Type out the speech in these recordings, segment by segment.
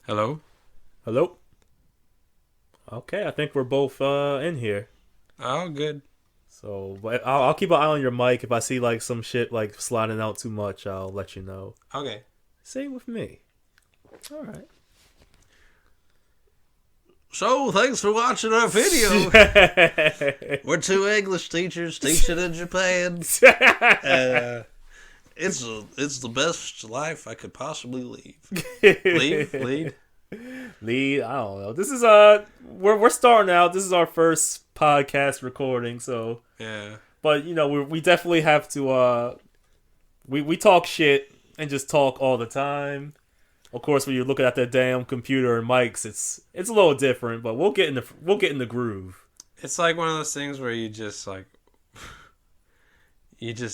Hello? Hello? Okay, I think we're both in here. Oh, good. So but I'll keep an eye on your mic. If I see like some shit like sliding out too much, I'll let you know. Okay. Same with me. All right. So, thanks for watching our video. We're two English teachers teaching in Japan. It's the best life I could possibly lead. Lead. I don't know. This is we're starting out. This is our first podcast recording, so Yeah. But you know we definitely have to we talk shit and just talk all the time. Of course, when you're looking at that damn computer and mics, it's a little different, but we'll get in the groove. It's like one of those things where you just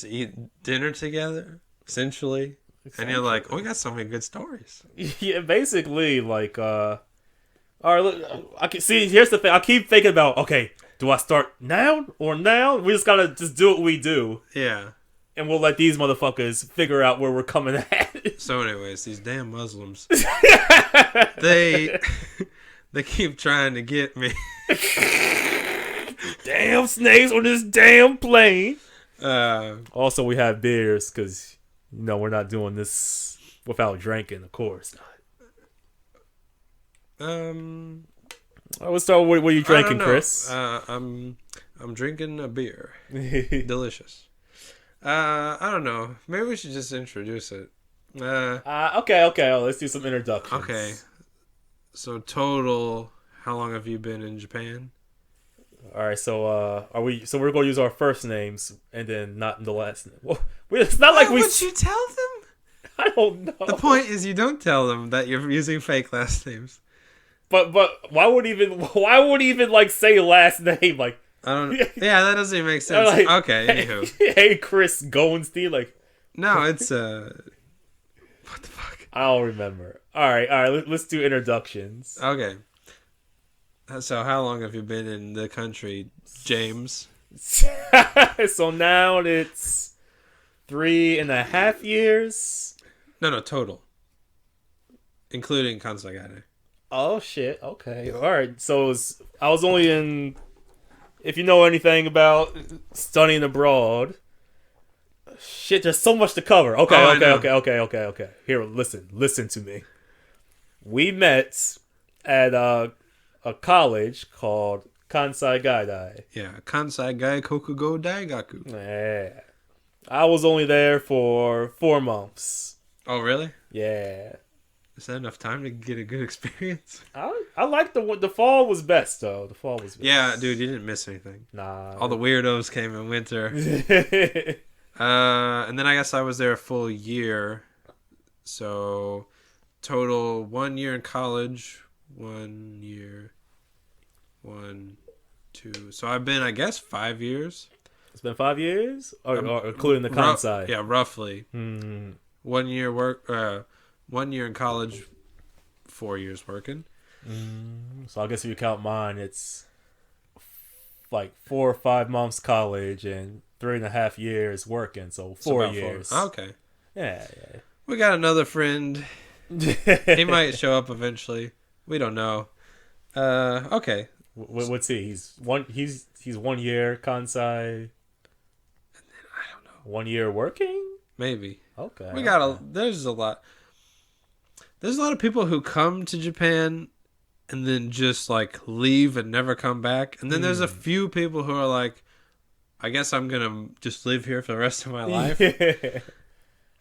eat dinner together, essentially. And you're like, oh, we got so many good stories. Yeah, basically, like, all right, look, I can see. Here's the thing. I keep thinking about, okay, do I start now or now? We just gotta just do what we do. Yeah. And we'll let these motherfuckers figure out where we're coming at. So, anyways, these damn Muslims, they keep trying to get me. Damn snakes on this damn plane. Also, we have beers because we're not doing this without drinking, of course. I would start. What are you drinking, Chris? I'm drinking a beer. Delicious. I don't know. Maybe we should just introduce it. Okay. Oh, let's do some introductions. Okay. So total, how long have you been in Japan? All right. So So we're gonna use our first names and then not the last name. Well, it's not like Why would you tell them? I don't know. The point is, you don't tell them that you're using fake last names. But why would even like say last name like? I don't. Yeah, that doesn't even make sense. Like, okay. Anywho. Hey, Chris Goenstein. Like. No, it's what the fuck? I don't remember. All right. Let's do introductions. Okay. So, how long have you been in the country, James? So now it's 3.5 years. No, total, including Kansai. Oh shit. Okay. All right. So I was only in. If you know anything about studying abroad, shit, there's so much to cover. Okay. Here, listen to me. We met at a college called Kansai Gaidai. Yeah, Kansai Gai Kokugo Daigaku. Yeah. I was only there for 4 months. Oh, really? Yeah. Is that enough time to get a good experience? I like the fall was best though. The fall was best. Yeah, dude, you didn't miss anything. Nah. All the weirdos came in winter. And then I guess I was there a full year. So total 1 year in college, 1 year, 1, 2. So I've been, I guess, 5 years. It's been 5 years, or including the Kansai. Yeah, roughly. 1 year work. 1 year in college, 4 years working. So I guess if you count mine, it's like 4 or 5 months college and 3.5 years working. So 4 years. 4. Okay. Yeah. We got another friend. He might show up eventually. We don't know. Okay. What's he? He's 1 year Kansai. And then I don't know. 1 year working? Maybe. Okay. We got There's a lot. There's a lot of people who come to Japan and then just like leave and never come back. And then there's a few people who are like, I guess I'm going to just live here for the rest of my life. Yeah.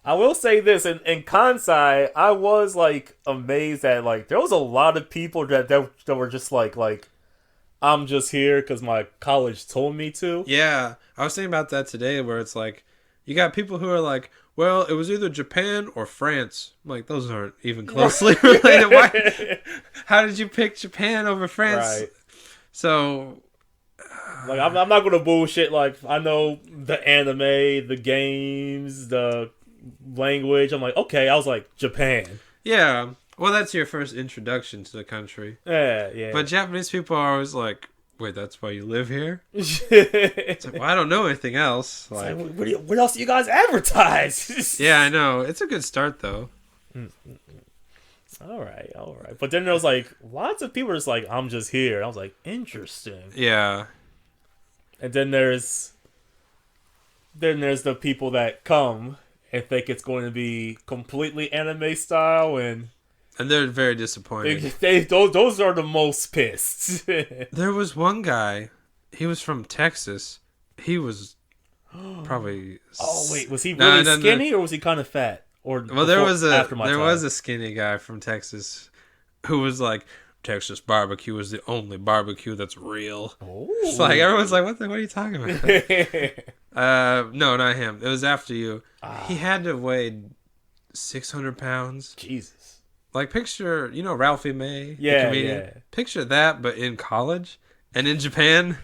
I will say this, in Kansai, I was like amazed at like there was a lot of people that were just like I'm just here because my college told me to. Yeah. I was thinking about that today where it's like, you got people who are like, well, it was either Japan or France. I'm like, those aren't even closely related. Why? How did you pick Japan over France? Right. So, like, I'm not gonna bullshit. Like, I know the anime, the games, the language. I'm like, okay. I was like, Japan. Yeah, Well, that's your first introduction to the country. Yeah, yeah. But Japanese people are always like, wait, that's why you live here? It's like, well, I don't know anything else. Like, what else do you guys advertise? yeah, I know. It's a good start, though. All right. But then there was like lots of people just like, I'm just here. I was like, interesting. Yeah. And then there's the people that come and think it's going to be completely anime style, and they're very disappointed. Those are the most pissed. There was one guy. He was from Texas. He was probably. Oh wait, was he really skinny or was he kind of fat? Or well, there was a skinny guy from Texas who was like, Texas barbecue is the only barbecue that's real. Oh. It's like everyone's like, what are you talking about? No, not him. It was after you. He had to weigh 600 pounds. Jesus. Like picture, Ralphie May, the comedian. Yeah. Picture that, but in college and in Japan.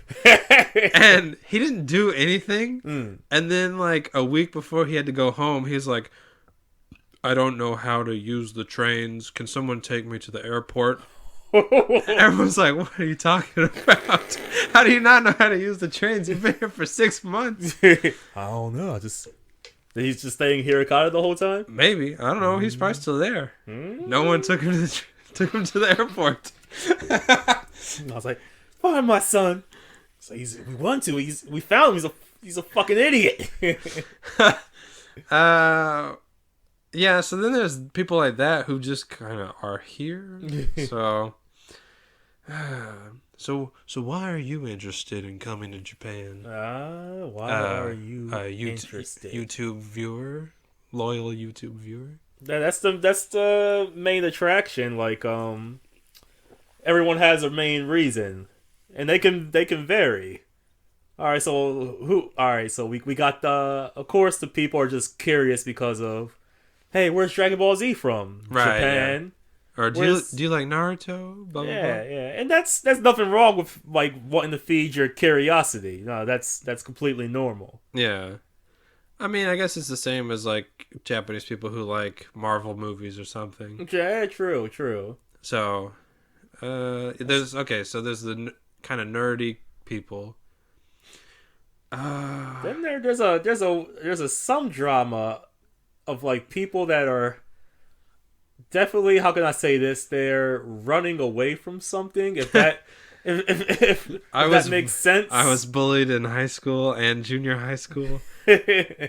And he didn't do anything. And then like a week before he had to go home, he's like, I don't know how to use the trains. Can someone take me to the airport? Everyone's like, what are you talking about? How do you not know how to use the trains? You've been here for 6 months. I don't know. He's just staying here Hirokata the whole time? Maybe. I don't know. He's probably still there. No one took him to the airport. I was like, find my son. So we want to. We found him. He's a fucking idiot. Yeah, so then there's people like that who just kind of are here. So why are you interested in coming to Japan? Why are you interested? YouTube viewer, loyal YouTube viewer. That's the main attraction. Like everyone has a main reason, and they can vary. All right, so we got of course the people are just curious because of, hey, where's Dragon Ball Z from? Right, Japan. Yeah. Or do you like Naruto? Blah, blah, blah. And that's nothing wrong with like wanting to feed your curiosity. No, that's completely normal. Yeah, I mean, I guess it's the same as like Japanese people who like Marvel movies or something. Yeah, true. So, there's the kind of nerdy people. Then there's a some drama of like people that are definitely, how can I say this? They're running away from something. If that that makes sense. I was bullied in high school and junior high school. Yeah.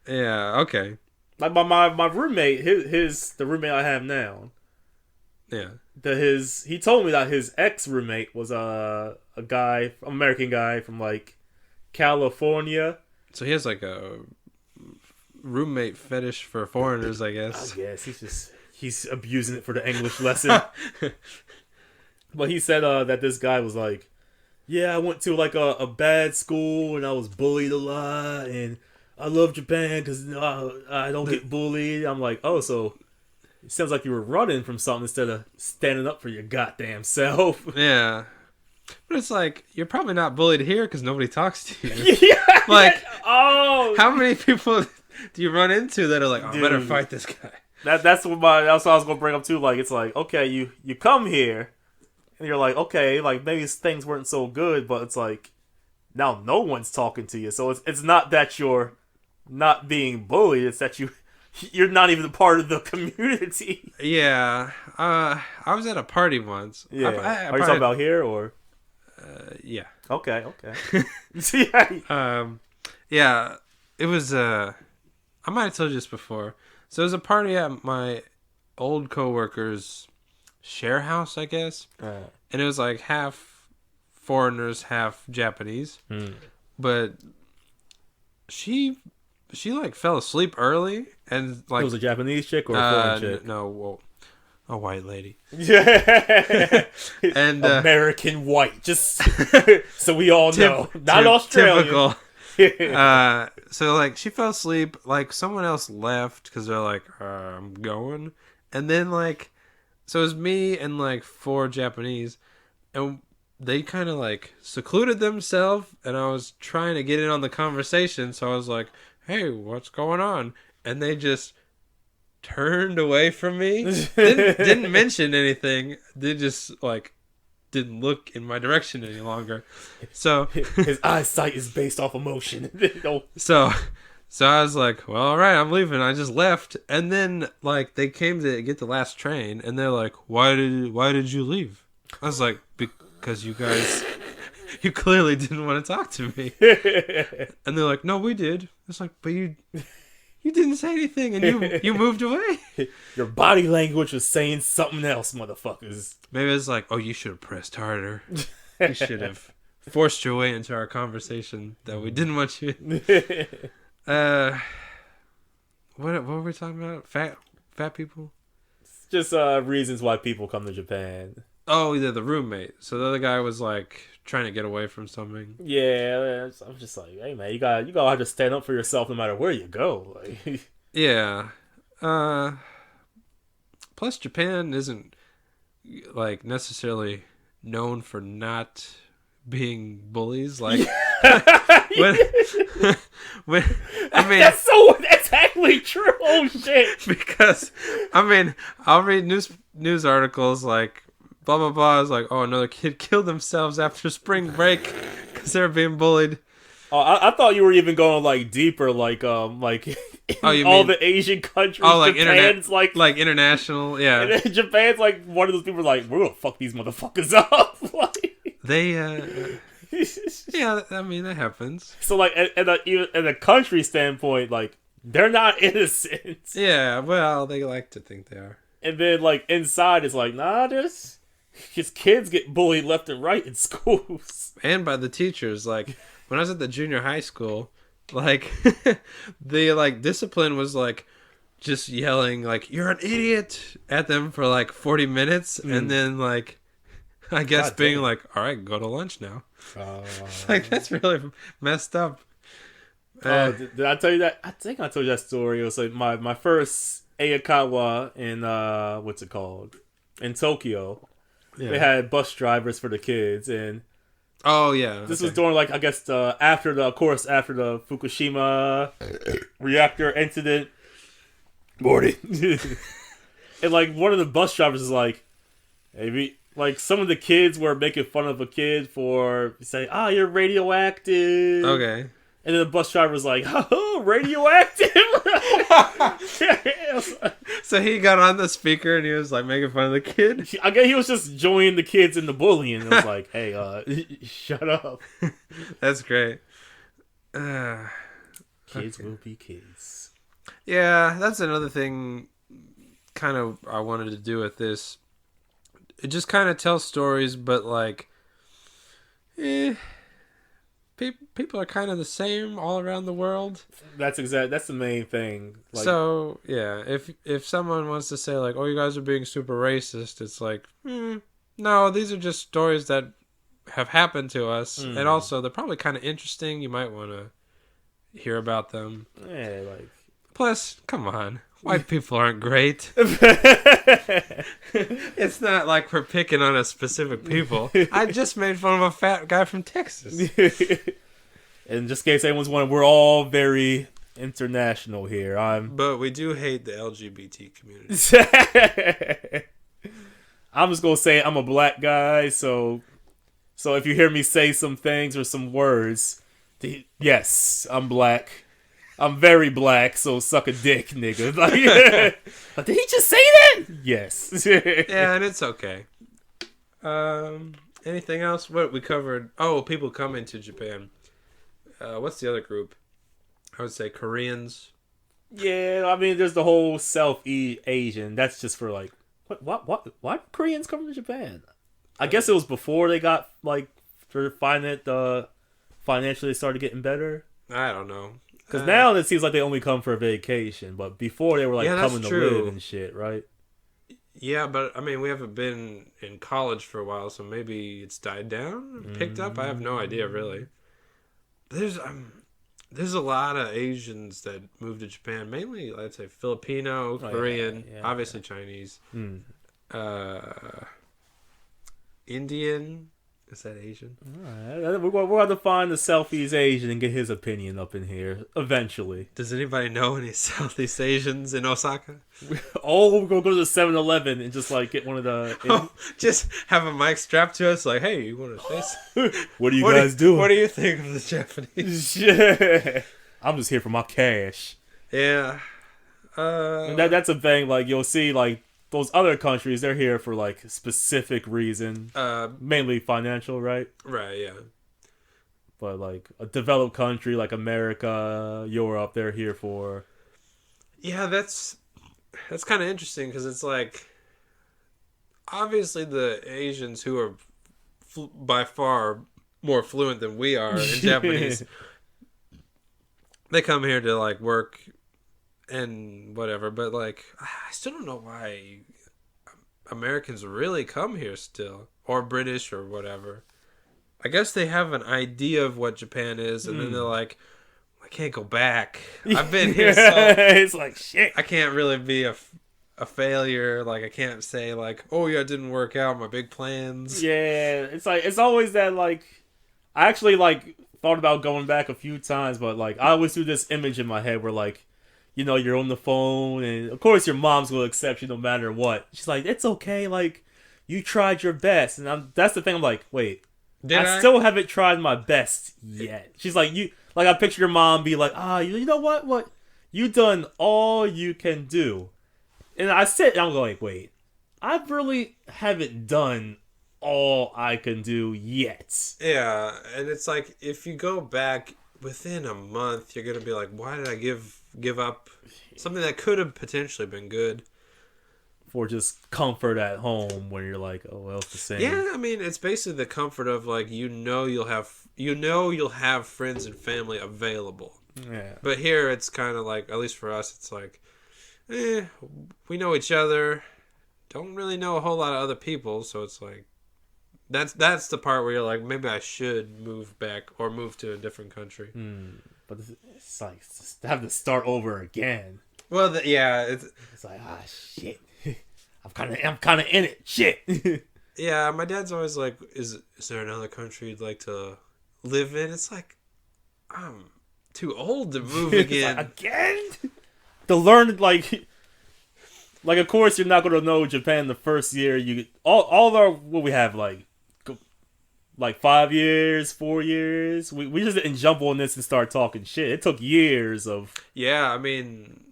Okay. Like my roommate, the roommate I have now. Yeah. He told me that his ex roommate was a American guy from like California. So he has like a roommate fetish for foreigners, I guess. I guess he's abusing it for the English lesson. But he said that this guy was like, yeah, I went to like a bad school and I was bullied a lot, and I love Japan because I don't get bullied. I'm like, oh, so it sounds like you were running from something instead of standing up for your goddamn self. Yeah. But it's like, you're probably not bullied here because nobody talks to you. Yeah. Like, oh, how many people do you run into that are like, I better fight this guy? That's what I was gonna bring up too. Like, it's like, okay, you come here and you're like, okay, like maybe things weren't so good, but it's like now no one's talking to you. So it's not that you're not being bullied, it's that you're not even a part of the community. Yeah. I was at a party once. Yeah. Are you talking about here or? Yeah. Okay. Yeah. It was I might have told you this before. So it was a party at my old coworker's share house, I guess. And it was like half foreigners, half Japanese. But she like fell asleep early, and like, it was a Japanese chick or a foreign chick? No, well, a white lady. Yeah. And American white, just so we all know, not Australian. Typical. So like she fell asleep, like someone else left because they're like, I'm going, and then like, so it was me and like 4 Japanese, and they kind of like secluded themselves, and I was trying to get in on the conversation, so I was like, hey, what's going on? And they just turned away from me. Didn't mention anything. They just like didn't look in my direction any longer. So his eyesight is based off emotion. so I was like, well, all right, I'm leaving. I just left, and then like they came to get the last train, and they're like, why did you leave? I was like, because you guys, you clearly didn't want to talk to me. And they're like, no, we did. It's like, but you didn't say anything, and you moved away. Your body language was saying something else, motherfuckers. Maybe it's like, oh, you should have pressed harder. You should have forced your way into our conversation that we didn't want you in. What were we talking about? Fat people? Just reasons why people come to Japan. Oh, yeah, the roommate. So the other guy was like trying to get away from something. Yeah, I'm just like, hey man, you gotta have to stand up for yourself no matter where you go. Like, yeah. Plus, Japan isn't like necessarily known for not being bullies. Like, when I mean, that's actually true. Oh shit! Because I mean, I'll read news articles like blah blah blah. It's like, oh, another kid killed themselves after spring break because they were being bullied. Oh, I thought you were even going like deeper, like all the Asian countries. Oh, like Japan's like international, yeah. And Japan's like one of those people like, we're gonna fuck these motherfuckers up. Like, they, yeah, I mean that happens. So like, in a country standpoint, like they're not innocent. Yeah, well, they like to think they are. And then like inside, it's like, nah, just kids get bullied left and right in schools, and by the teachers, like. When I was at the junior high school, like, the, like, discipline was, like, just yelling, like, you're an idiot at them for, like, 40 minutes. And then, like, I guess God being damn. Like, all right, go to lunch now. Like, that's really messed up. Did I tell you that? I think I told you that story. It was, like, my first Ayakawa in, what's it called? In Tokyo. Yeah. They had bus drivers for the kids, and... Oh yeah. This was during like I guess after the Fukushima reactor incident. Morty. And like one of the bus drivers is like, maybe like some of the kids were making fun of a kid for saying, you're radioactive. Okay. And then the bus driver was like, oh, radioactive. So he got on the speaker and he was like making fun of the kid. I guess he was just joining the kids in the bullying. It was like, hey, shut up. That's great. Kids will be kids. Yeah, that's another thing kind of I wanted to do with this. It just kind of tells stories, but like, people are kind of the same all around the world. That's the main thing. Like, so yeah, if someone wants to say like, "Oh, you guys are being super racist," it's like, no, these are just stories that have happened to us, and also they're probably kind of interesting. You might want to hear about them. Yeah, like. Plus, come on, white people aren't great. It's not like we're picking on a specific people. I just made fun of a fat guy from Texas. And just in case anyone's wondering, we're all very international here. But we do hate the LGBT community. I'm just gonna say I'm a black guy, so if you hear me say some things or some words, yes, I'm black. I'm very black, so suck a dick, nigga. Like, but did he just say that? Yes. Yeah, and it's okay. Anything else? What we covered? Oh, people coming to Japan. What's the other group? I would say Koreans. Yeah, I mean, there's the whole Southeast Asian. That's just for like, what? Why Koreans coming to Japan? I guess it was before they got like financially started getting better. I don't know. Because now it seems like they only come for a vacation, but before they were like coming to live and shit, right? Yeah, but I mean, we haven't been in college for a while, so maybe it's died down, picked up. I have no idea, really. There's a lot of Asians that move to Japan, mainly, I'd say Filipino, Korean, obviously Chinese, Indian. Is that Asian? Alright, we're going to find the Southeast Asian and get his opinion up in here eventually. Does anybody know any Southeast Asians in Osaka? Oh, we're going to go to the 7-Eleven and just like get one of the... Just have a mic strapped to us like, hey, you want to say What are you guys doing? What do you think of the Japanese? Yeah. I'm just here for my cash. Yeah. And that's a thing, like, you'll see, like, those other countries, they're here for, like, specific reason. Mainly financial, right? Right, yeah. But, like, a developed country like America, Europe, they're here for... Yeah, that's kind of interesting, because it's like... Obviously, the Asians who are by far more fluent than we are in Japanese, they come here to, like, work... and whatever, but like I still don't know why Americans really come here still, or British or whatever. I guess they have an idea of what Japan is, and then they're like, I can't go back. I've been here, so it's like shit. I can't really be a failure. Like I can't say like, oh yeah, it didn't work out. My big plans. Yeah, it's like it's always that like. I actually like thought about going back a few times, but like I always do this image in my head where like. You know, you're on the phone, and of course your mom's going to accept you no matter what. She's like, it's okay, like, you tried your best. And that's the thing, I'm like, wait, I still haven't tried my best yet. She's like, I picture your mom be like, you know what, you done all you can do. And I sit, and I'm going, wait, I really haven't done all I can do yet. Yeah, and it's like, if you go back within a month, you're going to be like, why did I give up something that could have potentially been good for just comfort at home when you're like, oh well, it's the same. Yeah, I mean, it's basically the comfort of like you'll have friends and family available. Yeah. But here it's kind of like, at least for us, it's like, we know each other, don't really know a whole lot of other people, so it's like that's the part where you're like, maybe I should move back or move to a different country. But it's like have to start over again. Well, it's like shit. I'm kind of in it. Shit. Yeah, my dad's always like, is there another country you'd like to live in? It's like, I'm too old to move again. Like, again? To learn like of course you're not gonna know Japan the first year. You all of our what we have like 5 years, 4 years. We just didn't jump on this and start talking shit. It took years of... Yeah, I mean,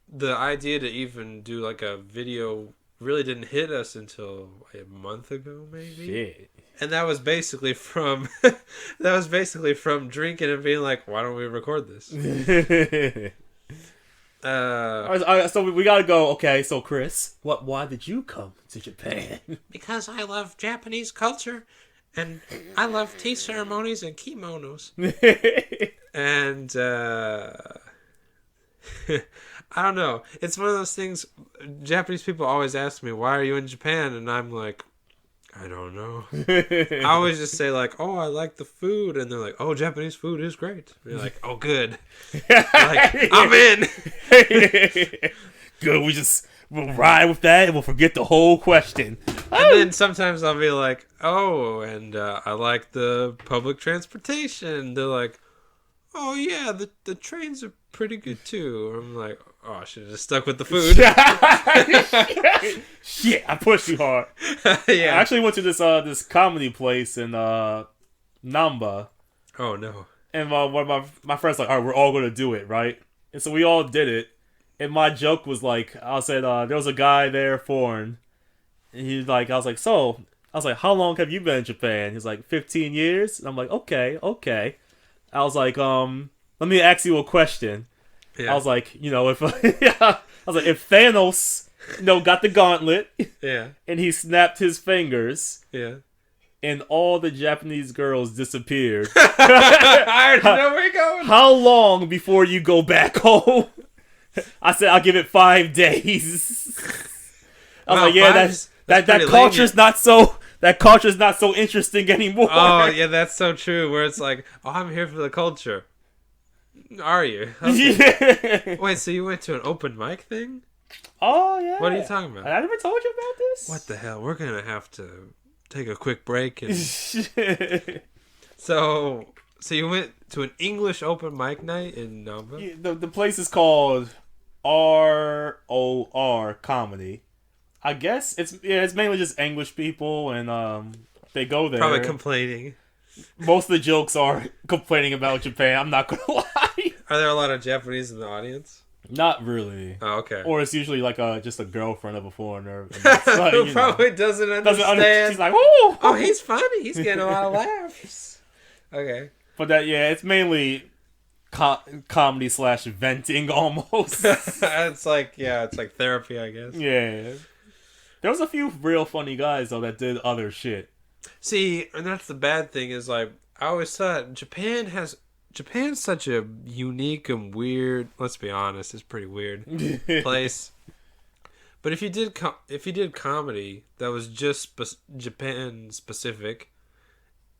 the idea to even do like a video really didn't hit us until a month ago, maybe. Shit. And that was basically from drinking and being like, why don't we record this? So we gotta go. Okay, so Chris, why did you come to Japan? Because I love Japanese culture. And I love tea ceremonies and kimonos. And, I don't know. It's one of those things, Japanese people always ask me, why are you in Japan? And I'm like, I don't know. I always just say like, oh, I like the food. And they're like, oh, Japanese food is great. And you're like, oh, good. Like, I'm in. Good, we'll ride with that and we'll forget the whole question. And then sometimes I'll be like, oh, and I like the public transportation. They're like, oh, yeah, the trains are pretty good, too. I'm like, oh, I should have just stuck with the food. Shit, I pushed too hard. Yeah. I actually went to this comedy place in Namba. Oh, no. And one of my friends like, all right, we're all going to do it, right? And so we all did it. And my joke was like, I said, there was a guy there, foreign. And I was like, how long have you been in Japan? He's like, 15 years. And I'm like, okay. I was like, let me ask you a question. Yeah. I was like, if if Thanos, got the gauntlet, yeah, and he snapped his fingers, yeah, and all the Japanese girls disappeared. I already know where you're going. How long before you go back home? I said, I'll give it 5 days. I was like, yeah, that culture's not so. That culture's not so interesting anymore. Oh, yeah, that's so true. Where it's like, oh, I'm here for the culture. Are you? Okay. Yeah. Wait, so you went to an open mic thing? Oh, yeah. What are you talking about? I never told you about this? What the hell? We're going to have to take a quick break. And so you went to an English open mic night in Nova? Yeah, the place is called ROR Comedy. I guess it's mainly just English people, and they go there. Probably complaining. Most of the jokes are complaining about Japan. I'm not gonna lie. Are there a lot of Japanese in the audience? Not really. Oh, okay. Or it's usually like just a girlfriend of a foreigner like, who probably doesn't understand. She's like, "Woo!" Oh, he's funny. He's getting a lot of laughs. Okay. But it's mainly comedy / venting almost. It's like therapy, I guess. Yeah. There was a few real funny guys though that did other shit. See, and that's the bad thing is like I always thought Japan's such a unique and weird. Let's be honest, it's a pretty weird place. But if you did comedy that was just Japan specific,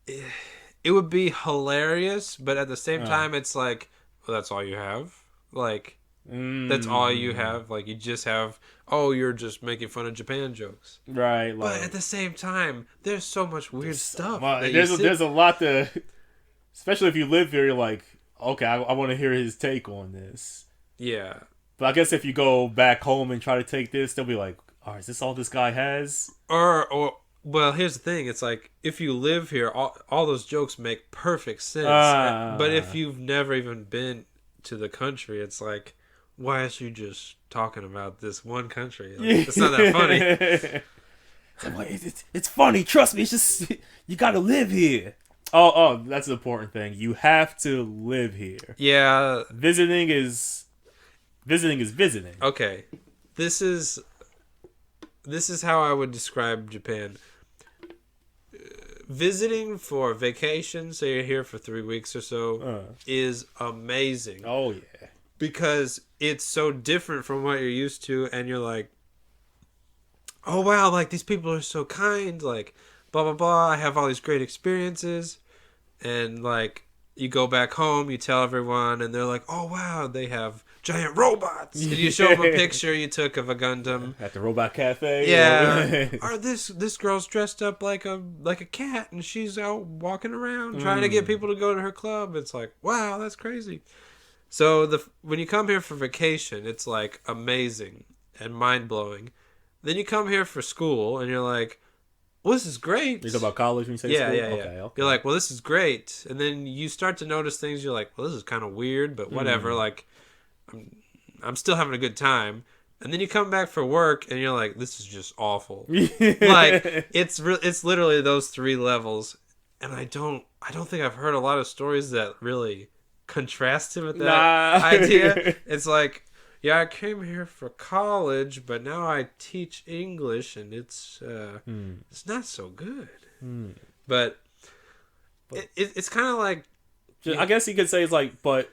it would be hilarious. But at the same time, it's like, well, that's all you have. Like, that's all you have. Like, you just have. Oh, you're just making fun of Japan jokes, right? Like, but at the same time, there's so much weird stuff. There's a lot to. Especially if you live here, you're like, okay, I want to hear his take on this. Yeah. But I guess if you go back home and try to take this, they'll be like, "Oh, is this all this guy has?" Or well, here's the thing: it's like if you live here, all those jokes make perfect sense. But if you've never even been to the country, it's like, why is you just talking about this one country? Like, it's not that funny. It's funny. Trust me. It's just you got to live here. Oh, that's an important thing. You have to live here. Yeah. Visiting is visiting. Okay. This is how I would describe Japan. Visiting for vacation, so you're here for 3 weeks or so, is amazing. Oh, yeah. Because it's so different from what you're used to, and you're like, oh, wow, like, these people are so kind, like, blah, blah, blah, I have all these great experiences, and, like, you go back home, you tell everyone, and they're like, oh, wow, they have giant robots, and you show them a picture you took of a Gundam at the robot cafe. Yeah. Or this girl's dressed up like a cat, and she's out walking around trying to get people to go to her club. It's like, wow, that's crazy. So when you come here for vacation, it's like amazing and mind blowing. Then you come here for school, and you're like, well, this is great. You talk about college when you say school? Yeah. Okay. You're like, well, this is great. And then you start to notice things. You're like, well, this is kind of weird, but whatever. Like, I'm still having a good time. And then you come back for work, and you're like, this is just awful. Like, it's literally those 3 levels. And I don't think I've heard a lot of stories that really contrasted with that idea. It's like, yeah, I came here for college, but now I teach English, and it's not so good. But it's kind of like, I guess you could say it's like, but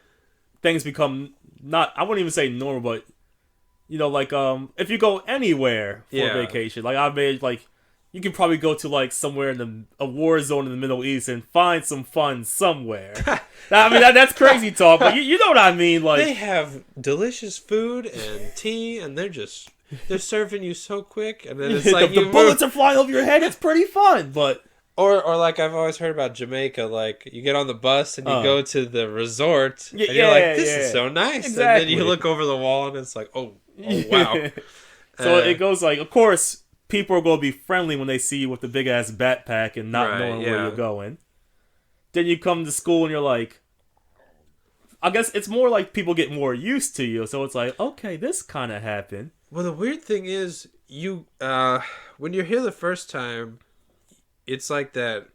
things become not. I wouldn't even say normal, but like if you go anywhere for vacation, like I made like. You can probably go to like somewhere in a war zone in the Middle East and find some fun somewhere. I mean that's crazy talk, but you know what I mean. Like they have delicious food and tea, and they're serving you so quick, and then it's like the bullets are flying over your head. It's pretty fun, but or like I've always heard about Jamaica. Like you get on the bus and you go to the resort, and you're like, this is so nice, exactly. And then you look over the wall, and it's like, oh wow. So it goes like, of course. People are going to be friendly when they see you with the big-ass backpack and not knowing where you're going. Then you come to school and you're like... I guess it's more like people get more used to you. So it's like, okay, this kind of happened. Well, the weird thing is, when you're here the first time, it's like the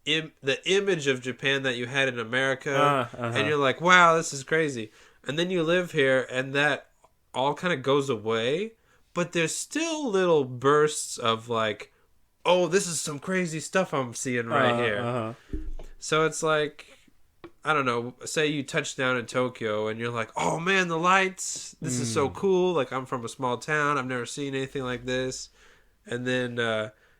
image of Japan that you had in America. And you're like, wow, this is crazy. And then you live here and that all kind of goes away. But there's still little bursts of like, oh, this is some crazy stuff I'm seeing right here. So it's like, I don't know, say you touch down in Tokyo and you're like, oh man, the lights, this is so cool. Like I'm from a small town. I've never seen anything like this. And then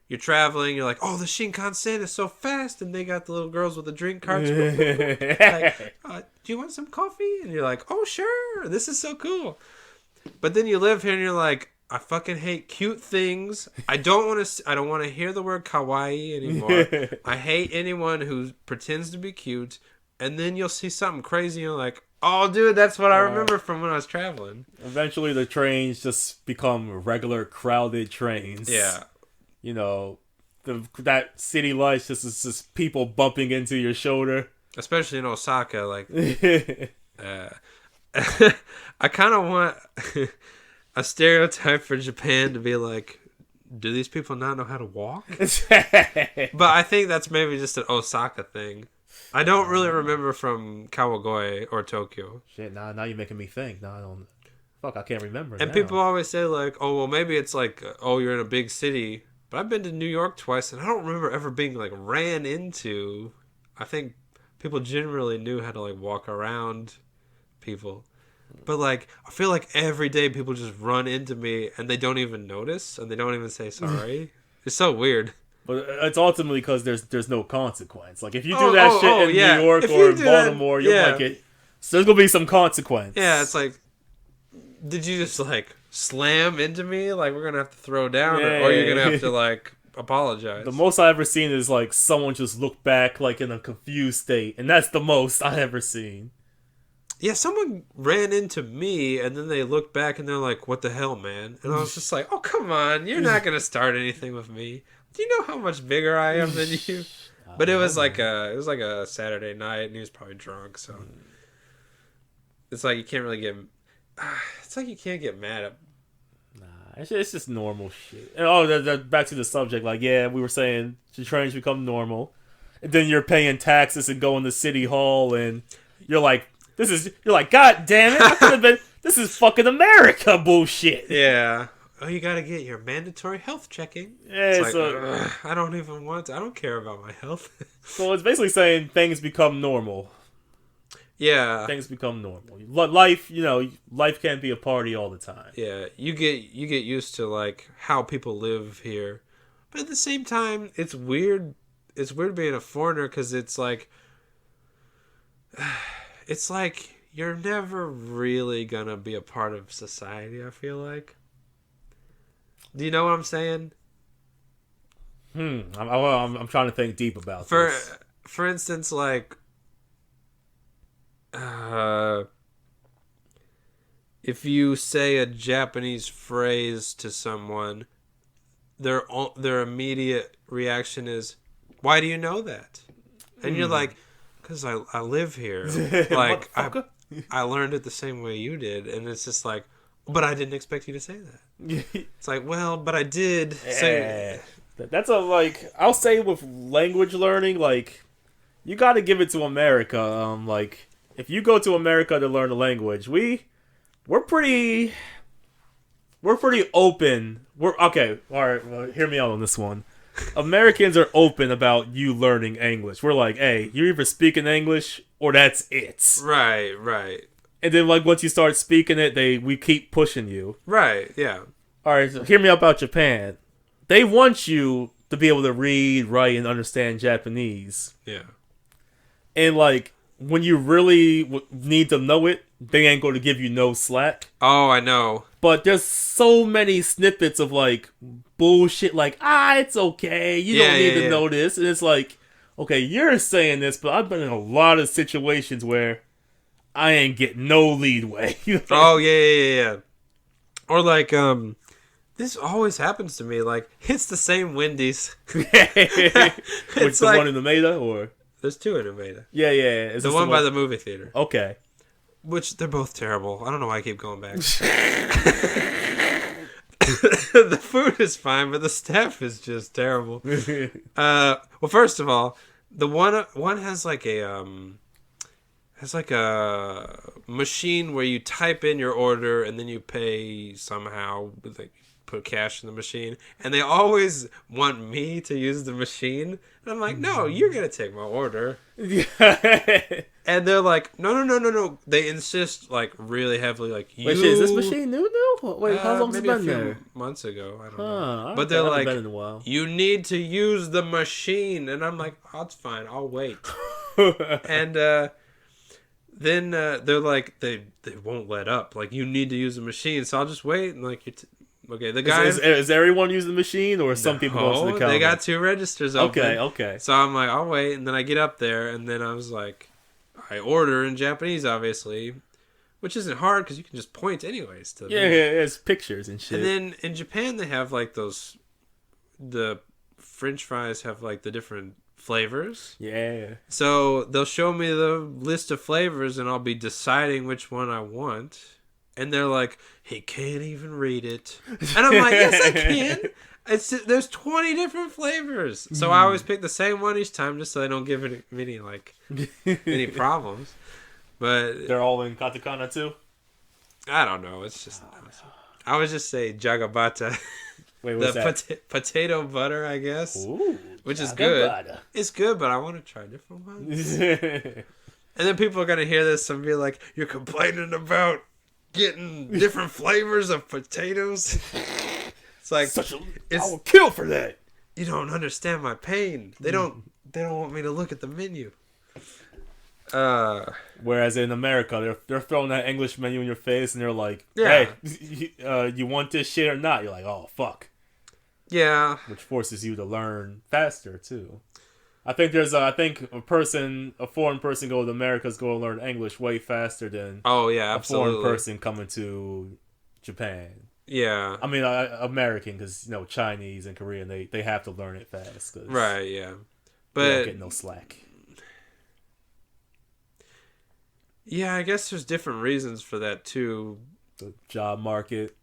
you're traveling. You're like, oh, the Shinkansen is so fast. And they got the little girls with the drink carts. Like, do you want some coffee? And you're like, oh, sure. This is so cool. But then you live here and you're like, I fucking hate cute things. I don't want to. I don't want to hear the word kawaii anymore. I hate anyone who pretends to be cute. And then you'll see something crazy, and you're like, "Oh, dude, that's what I remember from when I was traveling." Eventually, the trains just become regular crowded trains. Yeah, You know, that city life is just people bumping into your shoulder. especially in Osaka. Like, I kind of want a stereotype for Japan to be like, do these people not know how to walk? But I think that's maybe just an Osaka thing. I don't really remember from Kawagoe or Tokyo. Shit, now you're making me think. Now I don't. Fuck, I can't remember. And now. people always say like, oh, well, maybe it's like, oh, you're in a big city. But I've been to New York twice, and I don't remember ever being like ran into. I think people generally knew how to like walk around people. But like, I feel like every day people just run into me and they don't even notice and they don't even say sorry. It's so weird. But it's ultimately because there's no consequence. Like if you do that shit in yeah. New York If or you in do that, Baltimore, you're yeah. like it. So there's gonna be some consequence. Yeah, it's like, did you just like slam into me? Like we're gonna have to throw down, or you're gonna have to like apologize. The most I've ever seen is like someone just look back like in a confused state, and that's the most I've ever seen. Yeah, someone ran into me, and then they looked back, and they're like, "What the hell, man?" And I was just like, "Oh, come on, you're not gonna start anything with me. Do you know how much bigger I am than you?" But it was like a Saturday night, and he was probably drunk, so it's like you can't really get. It's like you can't get mad at. Nah, it's just normal shit. And back to the subject. Like, yeah, we were saying the trains become normal, and then you're paying taxes and going to City Hall, and you're like, you're like, God damn it! I could have been. This is fucking America bullshit. Yeah. Oh, you gotta get your mandatory health checking. Yeah, it's like, I don't even want to. I don't care about my health. So it's basically saying things become normal. Yeah. Things become normal. Life, life can't be a party all the time. Yeah, you get used to like how people live here, but at the same time, it's weird. It's weird being a foreigner because it's like you're never really gonna be a part of society. I feel like. Do you know what I'm saying? I'm trying to think deep about this. For instance, like. If you say a Japanese phrase to someone, their immediate reaction is, "Why do you know that?" And you're like, "Because I live here. Like I learned it the same way you did." And it's just like, "But I didn't expect you to say that." It's like, "Well, but I did say." That's I'll say with language learning, like you got to give it to America. Like. If you go to America to learn a language, we're pretty open. We're okay. All right, well, hear me out on this one. Americans are open about you learning English. We're like, hey, you're either speaking English or that's it. Right. And then like once you start speaking it, we keep pushing you. Right. Yeah. All right. So hear me out about Japan. They want you to be able to read, write, and understand Japanese. Yeah. And like. When you really need to know it, they ain't going to give you no slack. Oh, I know. But there's so many snippets of like bullshit like, it's okay. You don't need to know this. And it's like, okay, you're saying this, but I've been in a lot of situations where I ain't getting no leadway. Oh, yeah. Or like, this always happens to me. Like, it's the same Wendy's. Which the like, one in the Maida or? There's two in Umeda. Yeah. Is the one by the movie theater. Okay. Which, they're both terrible. I don't know why I keep going back. The food is fine, but the staff is just terrible. Well, first of all, the one has like a machine where you type in your order and then you pay somehow with like put cash in the machine, and they always want me to use the machine, and I'm like, no, you're gonna take my order. And they're like, no. They insist like really heavily, like, wait, shit, is this machine new? Wait, how long has it been a few there? Months ago, I don't know. But they're like, been in a while. You need to use the machine, and I'm like, oh, it's fine, I'll wait. And then they're like, they won't let up. Like, you need to use the machine, so I'll just wait, and like Okay, the guy is everyone using the machine, or some people go to the counter? They got 2 registers open. Okay. So I'm like, I'll wait, and then I get up there, and then I was like, I order in Japanese, obviously, which isn't hard because you can just point anyways to. Yeah, it's pictures and shit. And then in Japan they have like the French fries have like the different flavors. Yeah. So they'll show me the list of flavors, and I'll be deciding which one I want. And they're like, he can't even read it. And I'm like, yes, I can. There's 20 different flavors. So I always pick the same one each time just so they don't give me any problems. But they're all in katakana too? I don't know. It's just... I would just say jagabata. Wait, what's that? Potato butter, I guess. Ooh, which is good. It's good, but I want to try different ones. And then people are going to hear this and be like, you're complaining about getting different flavors of potatoes. It's like I will kill for that. You don't understand my pain. They don't want me to look at the menu. Whereas in America, they're throwing that English menu in your face, and they're like, "Hey, you want this shit or not?" You're like, "Oh fuck." Yeah. Which forces you to learn faster too. I think a foreign person going to America is going to learn English way faster than absolutely. a foreign person coming to Japan. Yeah. I mean, American, because Chinese and Korean, they have to learn it fast. Right. Yeah. But they don't get no slack. Yeah, I guess there's different reasons for that too. The job market,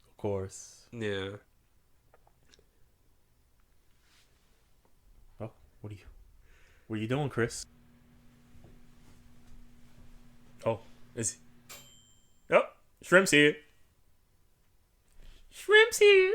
of course. Yeah. Oh, what are you doing, Chris? Oh, is he? Oh, Shrimp's here. Shrimp's here.